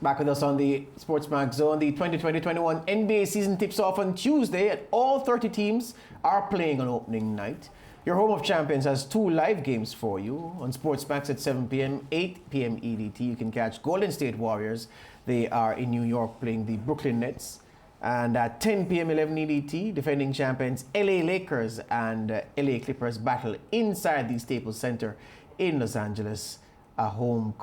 Back with us on the SportsMax Zone. The 2020-21 NBA season tips off on Tuesday, and all 30 teams are playing on opening night. Your Home of Champions has 2 live games for you. On SportsMax at 7 p.m., 8 p.m. EDT, you can catch Golden State Warriors. They are in New York playing the Brooklyn Nets. And at 10 p.m. 11 EDT, defending champions LA Lakers and LA Clippers battle inside the Staples Center in Los Angeles. A home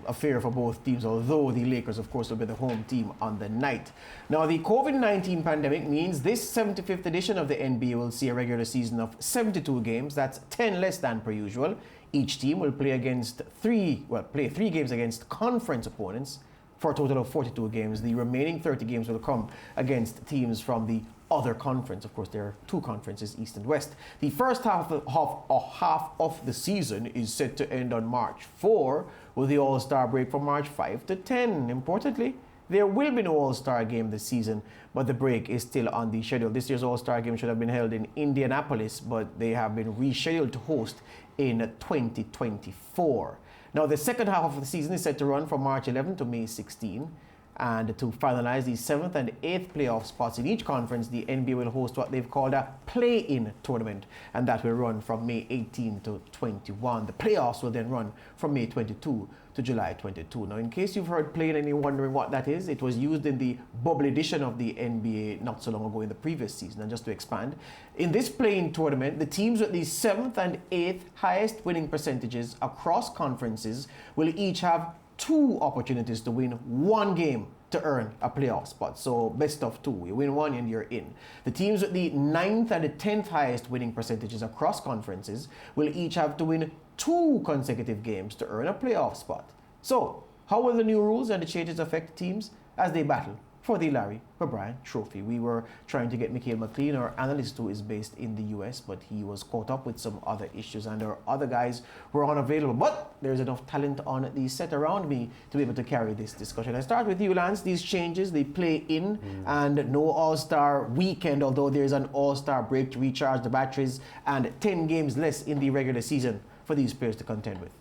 affair for both teams, although the Lakers, of course, will be the home team on the night. Now, the COVID-19 pandemic means this 75th edition of the NBA will see a regular season of 72 games. That's 10 less than per usual. Each team will play 3 games against conference opponents for a total of 42 games. The remaining 30 games will come against teams from the other conference. Of course, there are 2 conferences, East and West. The first half of the season is set to end on March 4, with the All-Star break from March 5 to 10. Importantly, there will be no All-Star game this season, but the break is still on the schedule. This year's All-Star game should have been held in Indianapolis, but they have been rescheduled to host in 2024. Now, the second half of the season is set to run from March 11 to May 16. And to finalize the 7th and 8th playoff spots in each conference, the NBA will host what they've called a play-in tournament, and that will run from May 18 to 21. The playoffs will then run from May 22 to July 22. Now, in case you've heard play-in and you're wondering what that is, it was used in the bubble edition of the NBA not so long ago in the previous season. And just to expand, in this play-in tournament, the teams with the 7th and 8th highest winning percentages across conferences will each have 2 opportunities to win 1 game to earn a playoff spot. So best of 2. You win 1 and you're in. The teams with the 9th and the 10th highest winning percentages across conferences will each have to win 2 consecutive games to earn a playoff spot. So how will the new rules and the changes affect teams as they battle for the Larry O'Brien Trophy? We were trying to get Mikhail McLean, our analyst who is based in the US, but he was caught up with some other issues and our other guys were unavailable. But there's enough talent on the set around me to be able to carry this discussion. I start with you, Lance. These changes, they play in and no All-Star weekend, although there's an All-Star break to recharge the batteries and 10 games less in the regular season for these players to contend with.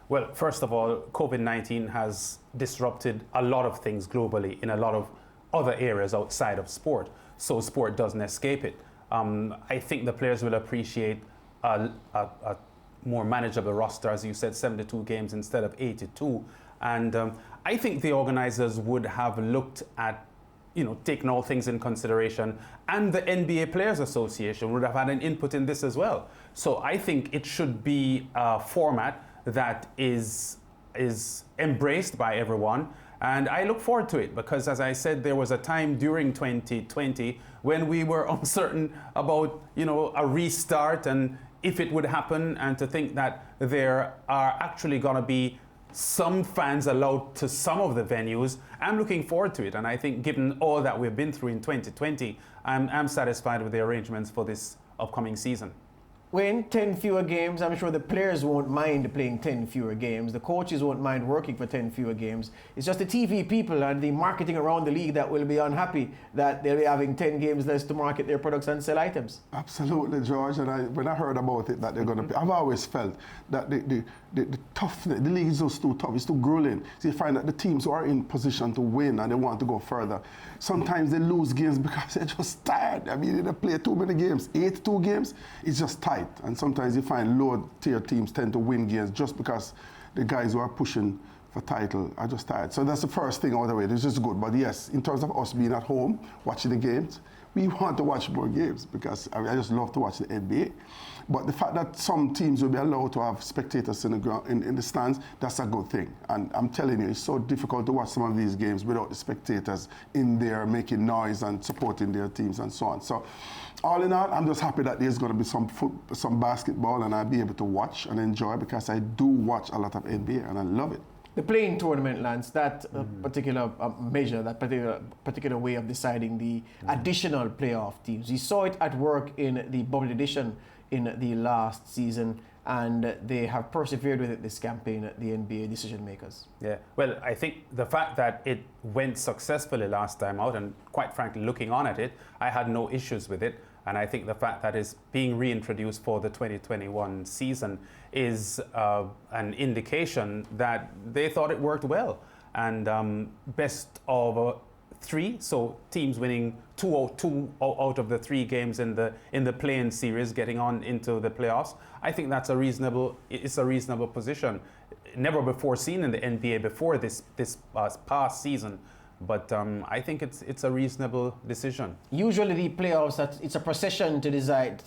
Well, first of all, COVID-19 has disrupted a lot of things globally in a lot of other areas outside of sport, so sport doesn't escape it. I think the players will appreciate a more manageable roster, as you said, 72 games instead of 82. And I think the organizers would have looked at, taken all things in consideration, and the NBA Players Association would have had an input in this as well. So I think it should be a format that is embraced by everyone. And I look forward to it because, as I said, there was a time during 2020 when we were uncertain about, a restart and if it would happen, and to think that there are actually going to be some fans allowed to some of the venues. I'm looking forward to it. And I think given all that we've been through in 2020, I'm satisfied with the arrangements for this upcoming season. When 10 fewer games, I'm sure the players won't mind playing 10 fewer games. The coaches won't mind working for 10 fewer games. It's just the TV people and the marketing around the league that will be unhappy that they'll be having 10 games less to market their products and sell items. Absolutely, George. And when I heard about it, that they're going to, I've always felt that the toughness, the league is just too tough, it's too grueling. So you find that the teams who are in position to win and they want to go further, sometimes they lose games because they're just tired. I mean, they play too many games. 82 games, it's just tight. And sometimes you find lower-tier teams tend to win games just because the guys who are pushing for title are just tired. So that's the first thing out of the way. It's just good. But yes, in terms of us being at home, watching the games, we want to watch more games because I just love to watch the NBA. But the fact that some teams will be allowed to have spectators in the ground, in the stands, that's a good thing. And I'm telling you, it's so difficult to watch some of these games without the spectators in there making noise and supporting their teams and so on. So all in all, I'm just happy that there's going to be some basketball and I'll be able to watch and enjoy because I do watch a lot of NBA and I love it. The playing tournament, Lance, that particular measure, that particular way of deciding the additional playoff teams. You saw it at work in the bubble edition in the last season, and they have persevered with it this campaign, the NBA decision makers. Yeah, well, I think the fact that it went successfully last time out, and quite frankly, looking on at it, I had no issues with it. And I think the fact that it's being reintroduced for the 2021 season is an indication that they thought it worked well. And best of 3, so teams winning two out of the 3 games in the play-in series, getting on into the playoffs. I think that's a reasonable position. Never before seen in the NBA before this past season. But I think it's a reasonable decision. Usually the playoffs, it's a procession to decide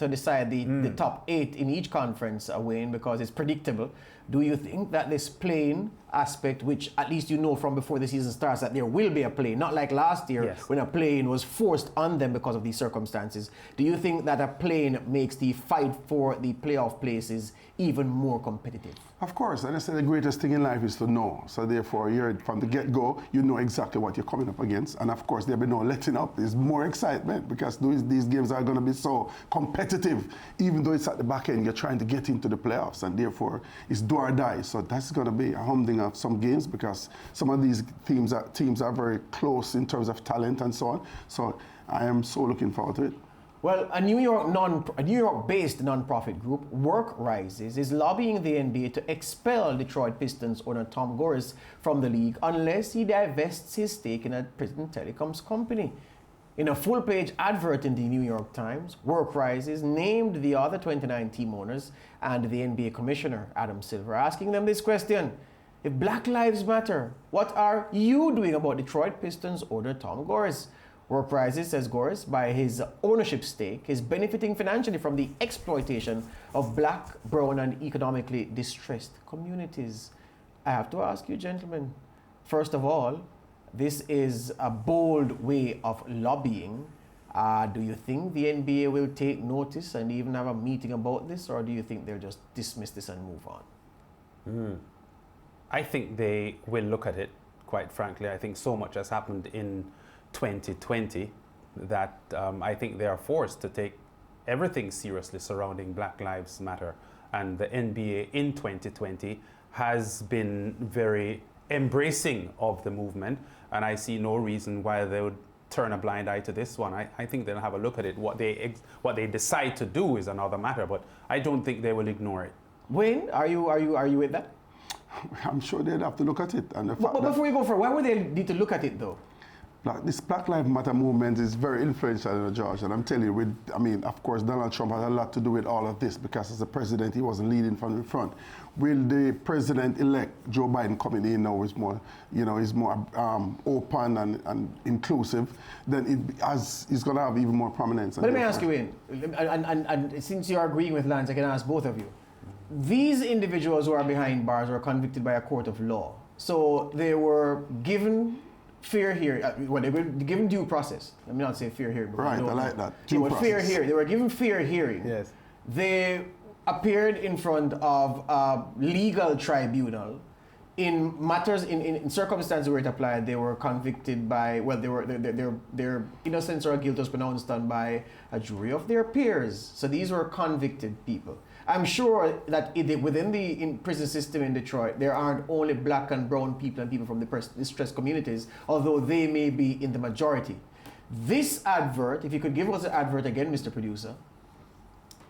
the top 8 in each conference, Wayne, because it's predictable. Do you think that this play-in aspect, which at least you know from before the season starts that there will be a play, not like last year when a play-in was forced on them because of these circumstances, do you think that a play-in makes the fight for the playoff places even more competitive? Of course, and I say the greatest thing in life is to know. So therefore, you're from the get-go, you know exactly what you're coming up against. And of course, there'll be no letting up. There's more excitement because these games are going to be so competitive. Even though it's at the back end, you're trying to get into the playoffs, and therefore, it's do or die. So that's going to be a humbling of some games because some of these teams are very close in terms of talent and so on. So I am so looking forward to it. Well, a New York-based non-profit group, Work Rises, is lobbying the NBA to expel Detroit Pistons owner Tom Gores from the league unless he divests his stake in a Prism Telecoms company. In a full-page advert in the New York Times, Work Rises named the other 29 team owners and the NBA commissioner, Adam Silver, asking them this question: if Black Lives Matter, what are you doing about Detroit Pistons owner Tom Gores? Work Rises says Gores, by his ownership stake, is benefiting financially from the exploitation of black, brown, and economically distressed communities. I have to ask you, gentlemen, first of all, this is a bold way of lobbying. Do you think the NBA will take notice and even have a meeting about this, or do you think they'll just dismiss this and move on? I think they will look at it, quite frankly. I think so much has happened in 2020 that I think they are forced to take everything seriously surrounding Black Lives Matter. And the NBA in 2020 has been very embracing of the movement, and I see no reason why they would turn a blind eye to this one. I think they'll have a look at it. What they decide to do is another matter, but I don't think they will ignore it. Wayne, are you with that? I'm sure they'd have to look at it. And the fact but before we go for, why would they need to look at it though? This Black Lives Matter movement is very influential, George, and I'm telling you, of course, Donald Trump has a lot to do with all of this because as a president, he wasn't leading from the front. Will the president-elect Joe Biden coming in now is more, open and inclusive, then it's going to have even more prominence. But let me ask you, Wayne, and since you're agreeing with Lance, I can ask both of you. These individuals who are behind bars were convicted by a court of law, so they were given fair hearing. They were given due process. Let me not say fair hearing. Right, I like that. They were given fair hearing. Yes. They appeared in front of a legal tribunal in matters, in circumstances where it applied. They were convicted by, their innocence or guilt was pronounced by a jury of their peers. So these were convicted people. I'm sure that within the prison system in Detroit, there aren't only black and brown people and people from the distressed communities, although they may be in the majority. This advert, if you could give us the advert again, Mr. Producer,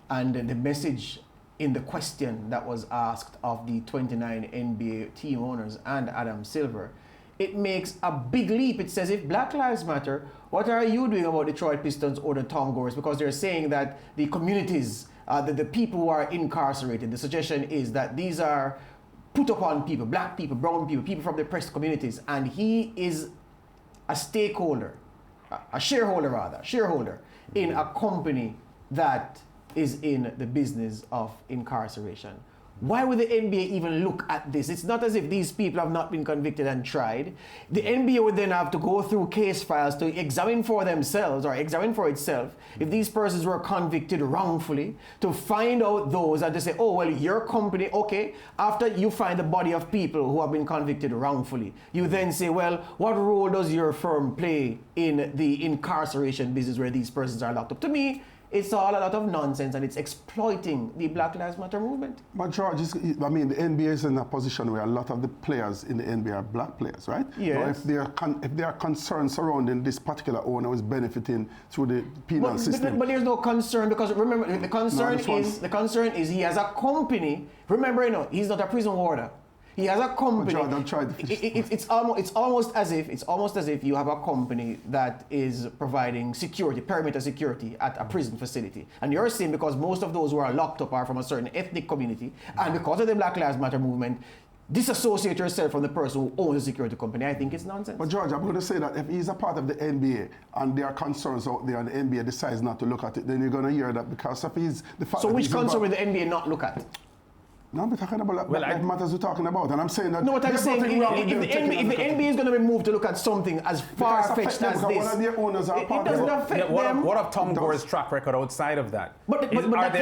and the message in the question that was asked of the 29 NBA team owners and Adam Silver, it makes a big leap. It says, if Black Lives Matter, what are you doing about Detroit Pistons owner Tom Gores? Because they're saying that the communities, the people who are incarcerated, the suggestion is that these are put upon people, black people, brown people, people from the oppressed communities, and he is a stakeholder, a shareholder in a company that is in the business of incarceration. Why would the NBA even look at this? It's not as if these people have not been convicted and tried. The NBA would then have to go through case files to examine for themselves or examine for itself if these persons were convicted wrongfully, to find out those and to say, oh, well, your company, okay, after you find the body of people who have been convicted wrongfully, you then say, well, what role does your firm play in the incarceration business where these persons are locked up? To me, it's all a lot of nonsense and it's exploiting the Black Lives Matter movement. But George, the NBA is in a position where a lot of the players in the NBA are black players, right? Yes. Now, if there are concerns surrounding this particular owner who is benefiting through the penal system. But there's no concern, because remember, the concern is he has a company. Remember, he's not a prison warder. He has a company. But George, try it's almost as if you have a company that is providing security, perimeter security at a prison facility. And you're saying because most of those who are locked up are from a certain ethnic community, and because of the Black Lives Matter movement, disassociate yourself from the person who owns the security company. I think it's nonsense. But George, I'm going to say that if he's a part of the NBA and there are concerns out there and the NBA decides not to look at it, then you're going to hear that because of his... The fact so that which concern will the NBA not look at? No, I'm talking about Black matters we're talking about, and I'm saying that... No, what I'm saying, if the NBA is going to be moved to look at something as far-fetched as this... One of their owners are part it doesn't of affect them. What of Tom Gore's track record outside of that? But that's not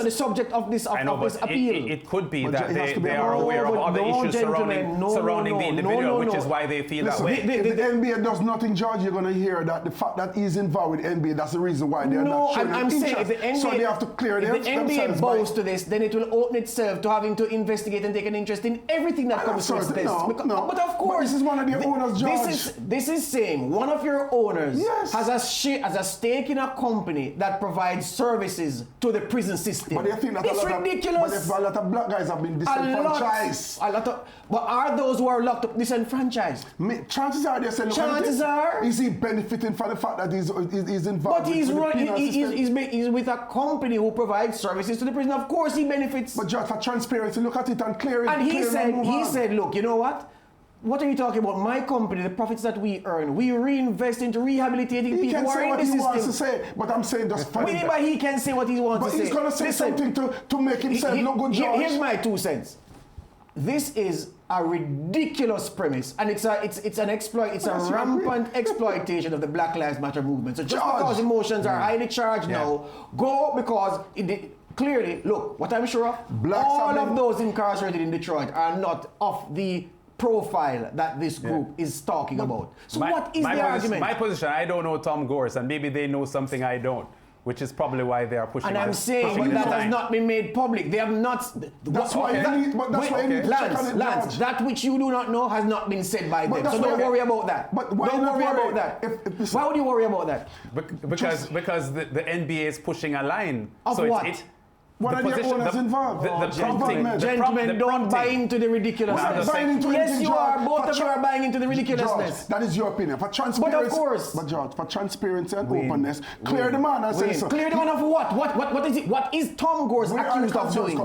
the subject of this appeal. It could be But that it has to be they are aware of other issues surrounding the individual, which is why they feel that way. If the NBA does nothing, George, you're going to hear that the fact that he's involved with NBA, that's the reason why they're not showing I'm saying if the NBA, so they have to clear if the NBA bows to this, then it will open itself to having to investigate and take an interest in everything that comes to this. But of course, this is one of the owners, George. This is saying one of your owners has a stake in a company that provides services to the prison system. But I think that it's ridiculous. But if a lot of black guys have been disenfranchised. But are those who are locked up disenfranchised? Chances are they say, look, chances are. Is he benefiting from the fact that he's involved? But he's with a company who provides services to the prison. Of course, he benefits. But just for transparency, look at it and clear it. And he said, look, you know what? What are you talking about? My company, the profits that we earn, we reinvest into rehabilitating people who are in the system. He wants to say, but I'm saying just fine. But he can say what he wants to say. But he's going to say something to make himself look good, George. Here's my 2 cents. This is a ridiculous premise, and it's an exploit. It's a rampant exploitation of the Black Lives Matter movement. So just because emotions are highly charged now, go because clearly, look, what I'm sure of, all of those incarcerated in Detroit are not of the profile that this group is talking about. So what is the argument? My position, I don't know Tom Gores, and maybe they know something I don't, which is probably why they are pushing. And I'm saying that has not been made public. They have not. That's why Lance, that which you do not know has not been said by them. So don't worry about that. But why don't worry about that. Why would you worry about that? Because the NBA is pushing a line. Of so what? What are the owners involved? Gentlemen, don't buy into the ridiculousness. Yes, you are. Both of you are buying into the ridiculousness. George, that is your opinion. For transparency, but of course. But George, for transparency and openness, clear the man and say so. Clear the man of what? What is it? What is Tom Gores accused of doing?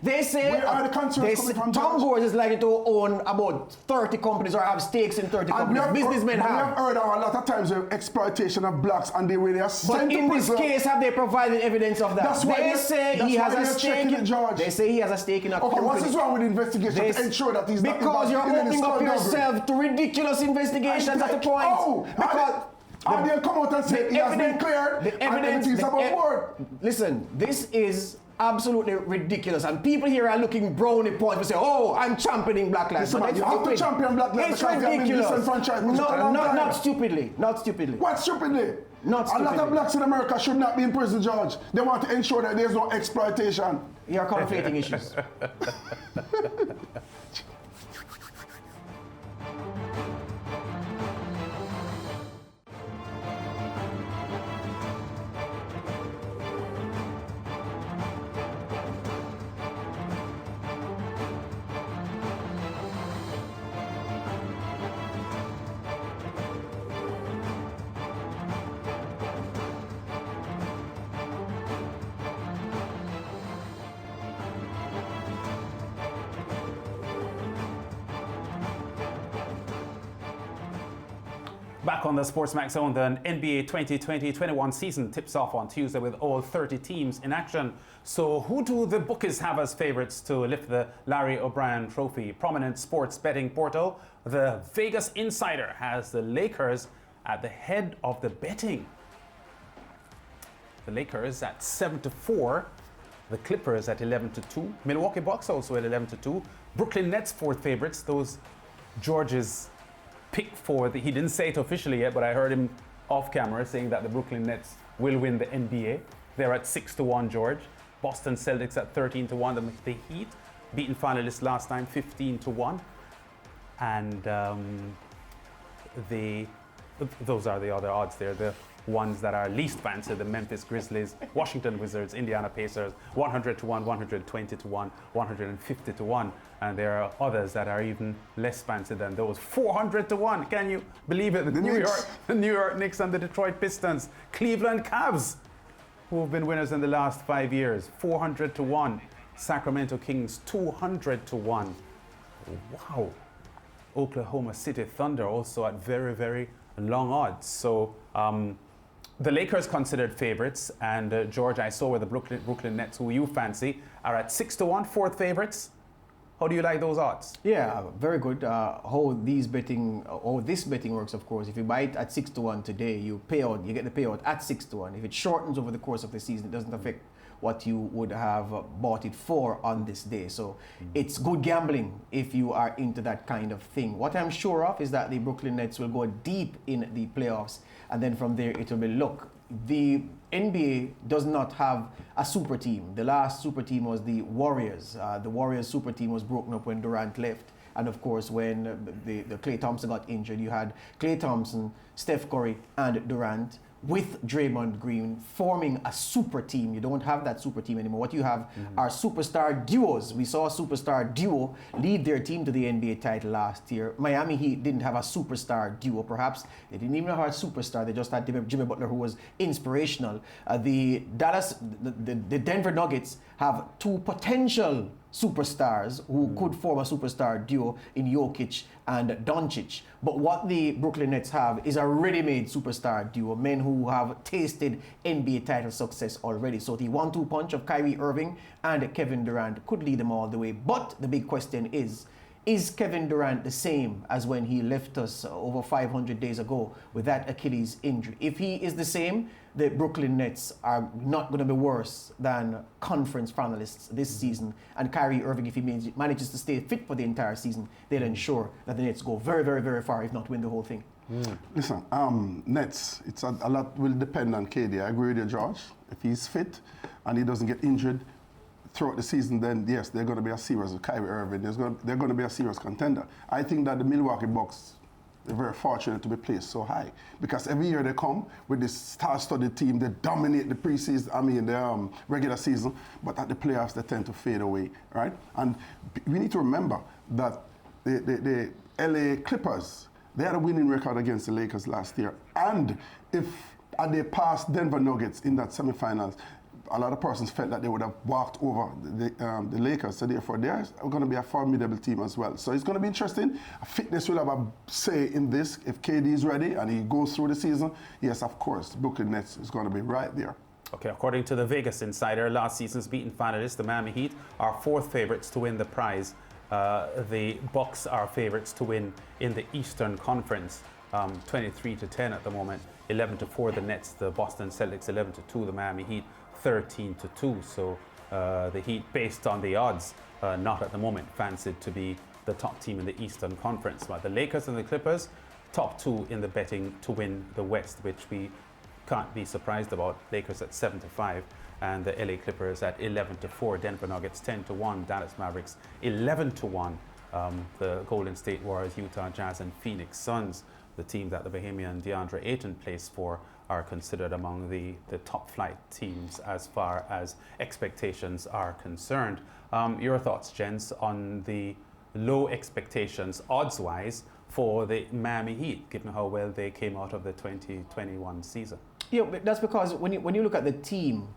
They say where are the concerns coming from? Tom Gores is likely to own about 30 companies or have stakes in 30 companies. Businessmen have. We have heard a lot of times of exploitation of blacks, and they really are sent to prison. But in this case, have they provided evidence of that? That's why they say he has a stake in. George. They say he has a stake in a company. What's wrong with the investigation to ensure that he's not because you're opening up yourself to ridiculous investigations at the point. Because they'll come out and say he has been cleared. The evidence is above board. Listen, this is absolutely ridiculous, and people here are looking brownie points and say, "Oh, I'm championing Black Lives." You have to champion Black Lives because they have been disenfranchised. Not stupidly. Not stupidly. What stupidly? Not stupidly. A lot of blacks in America should not be in prison, George. They want to ensure that there's no exploitation. You're conflating issues. Back on the SportsMax Zone, the NBA 2020-21 season tips off on Tuesday with all 30 teams in action. So who do the bookies have as favourites to lift the Larry O'Brien Trophy? Prominent sports betting portal, the Vegas Insider, has the Lakers at the head of the betting. The Lakers at 7-4, the Clippers at 11-2, Milwaukee Bucks also at 11-2, Brooklyn Nets fourth favourites, those George's pick for he didn't say it officially yet, but I heard him off camera saying that the Brooklyn Nets will win the NBA. they're at 6-1, George. Boston Celtics at 13-1. The Heat, beaten finalists last time, 15-1. And those are the other odds there. The ones that are least fancied: the Memphis Grizzlies, Washington Wizards, Indiana Pacers, 100-1, 120-1, 150-1. And there are others that are even less fancied than those. 400-1. Can you believe it? The New York Knicks and the Detroit Pistons, Cleveland Cavs, who have been winners in the last 5 years, 400-1. Sacramento Kings, 200-1. Wow. Oklahoma City Thunder also at very, very long odds. So the Lakers considered favorites, and George, I saw where the Brooklyn Nets, who you fancy, are at 6-1, fourth favorites. How do you like those odds? Yeah, very good. How this betting works, of course. If you buy it at 6-1 today, you get the payout at 6-1. If it shortens over the course of the season, it doesn't affect what you would have bought it for on this day. So it's good gambling if you are into that kind of thing. What I'm sure of is that the Brooklyn Nets will go deep in the playoffs, and then from there it will be, look, the NBA does not have a super team. The last super team was the Warriors. The Warriors super team was broken up when Durant left. And of course, when the Klay Thompson got injured, you had Klay Thompson, Steph Curry, and Durant with Draymond Green forming a super team. You don't have that super team anymore. What you have are superstar duos. We saw a superstar duo lead their team to the NBA title last year. Miami Heat didn't have a superstar duo. Perhaps they didn't even have a superstar. They just had Jimmy Butler, who was inspirational. The Denver Nuggets have two potential superstars who could form a superstar duo in Jokic and Doncic. But what the Brooklyn Nets have is a ready-made superstar duo, men who have tasted NBA title success already. So the 1-2 punch of Kyrie Irving and Kevin Durant could lead them all the way. But the big question is Kevin Durant the same as when he left us over 500 days ago with that Achilles injury? If he is the same, the Brooklyn Nets are not going to be worse than conference finalists this season. And Kyrie Irving, if he manages to stay fit for the entire season, they'll ensure that the Nets go very, very, very far, if not win the whole thing. Listen, Nets, it's a lot will depend on KD. I agree with you, George. If he's fit and he doesn't get injured throughout the season, then yes, they're going to be a serious with Kyrie Irving. They're going to be a serious contender. I think that the Milwaukee Bucks, they're very fortunate to be placed so high, because every year they come with this star-studded team. They dominate the preseason, the regular season, but at the playoffs they tend to fade away, right? And we need to remember that the LA Clippers, they had a winning record against the Lakers last year, and they passed Denver Nuggets in that semifinals, a lot of persons felt that they would have walked over the Lakers, so therefore they're going to be a formidable team as well. So it's going to be interesting. Fitness will have a say in this. If KD is ready and he goes through the season, yes, of course, Brooklyn Nets is going to be right there. Okay, according to the Vegas Insider, last season's beaten finalists, the Miami Heat, are fourth favorites to win the prize. The Bucks are favorites to win in the Eastern Conference, 23-10 at the moment, 11-4 the Nets, the Boston Celtics 11-2, the Miami Heat 13-2. So the Heat, based on the odds, not at the moment fancied to be the top team in the Eastern Conference. But the Lakers and the Clippers, top two in the betting to win the West, which we can't be surprised about. Lakers at 7-5 and the LA Clippers at 11-4. Denver Nuggets 10-1. Dallas Mavericks 11-1. The Golden State Warriors, Utah Jazz, and Phoenix Suns, the team that the Bahamian DeAndre Ayton plays for, are considered among the top flight teams as far as expectations are concerned. Your thoughts, gents, on the low expectations, odds-wise, for the Miami Heat, given how well they came out of the 2021 season? Yeah, but that's because when you look at the team,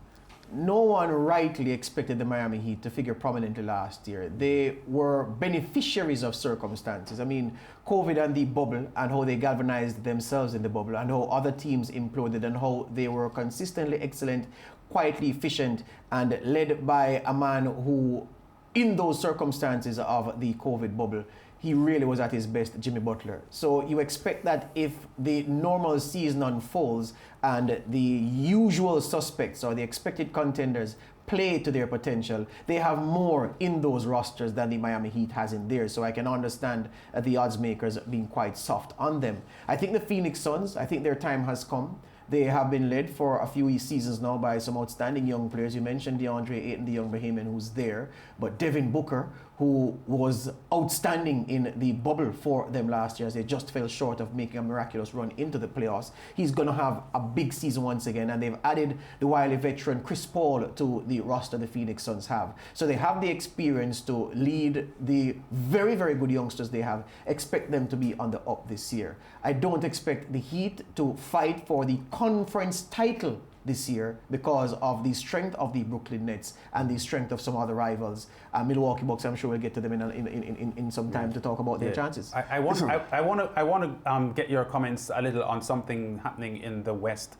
no one rightly expected the Miami Heat to figure prominently last year. They were beneficiaries of circumstances. I mean, COVID and the bubble, and how they galvanized themselves in the bubble, and how other teams imploded, and how they were consistently excellent, quietly efficient, and led by a man who, in those circumstances of the COVID bubble, he really was at his best, Jimmy Butler. So you expect that if the normal season unfolds and the usual suspects or the expected contenders play to their potential, they have more in those rosters than the Miami Heat has in theirs. So I can understand the odds makers being quite soft on them. I think the Phoenix Suns, I think their time has come. They have been led for a few seasons now by some outstanding young players. You mentioned DeAndre Ayton, the young Bahamian who's there, but Devin Booker, who was outstanding in the bubble for them last year as they just fell short of making a miraculous run into the playoffs. He's going to have a big season once again, and they've added the wily veteran Chris Paul to the roster the Phoenix Suns have. So they have the experience to lead the very, very good youngsters they have. Expect them to be on the up this year. I don't expect the Heat to fight for the conference title this year because of the strength of the Brooklyn Nets and the strength of some other rivals. Milwaukee Bucks, I'm sure we'll get to them in some time to talk about their chances. I want to get your comments a little on something happening in the West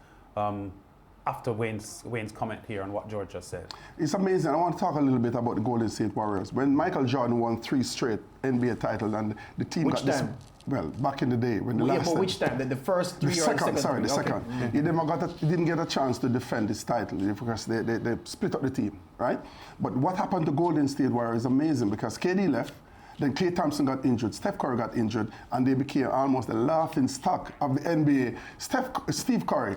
after Wayne's comment here on what George just said. It's amazing. I want to talk a little bit about the Golden State Warriors. When Michael Jordan won 3 straight NBA titles and the team Which got this. time? Well, back in the day when the last but time. which time? The first 3 The or second, the second? the second. Okay. He didn't get a chance to defend his title because they split up the team, right? But what happened to Golden State Warriors is amazing because KD left, then Klay Thompson got injured, Steph Curry got injured, and they became almost the laughing stock of the NBA. Steve Kerr,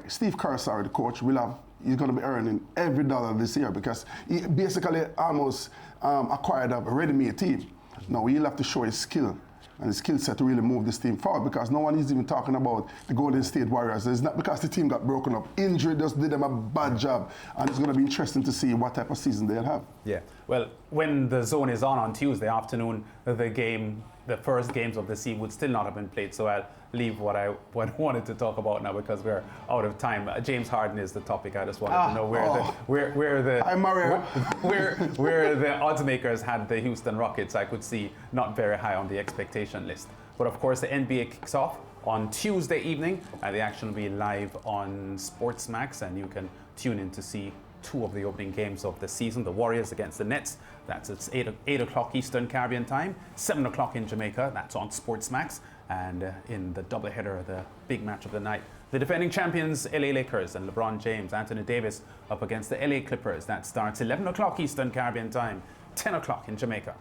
the coach, he's going to be earning every dollar this year because he basically almost acquired a ready-made team. Now he'll have to show his skill and his skill set to really move this team forward because no one is even talking about the Golden State Warriors. It's not because the team got broken up. Injury just did them a bad job, and it's going to be interesting to see what type of season they'll have. Yeah, well, when the zone is on Tuesday afternoon, the first games of the season would still not have been played, so I'll leave what I wanted to talk about now because we're out of time. James Harden is the topic. I just wanted to know where the odds makers had the Houston Rockets. I could see not very high on the expectation list. But of course, the NBA kicks off on Tuesday evening. The action will be live on SportsMax, and you can tune in to see 2 of the opening games of the season. The Warriors against the Nets. That's at 8 o'clock Eastern Caribbean time. 7 o'clock in Jamaica. That's on SportsMax. And in the doubleheader, the big match of the night, the defending champions LA Lakers and LeBron James, Anthony Davis up against the LA Clippers. That starts 11 o'clock Eastern Caribbean time, 10 o'clock in Jamaica.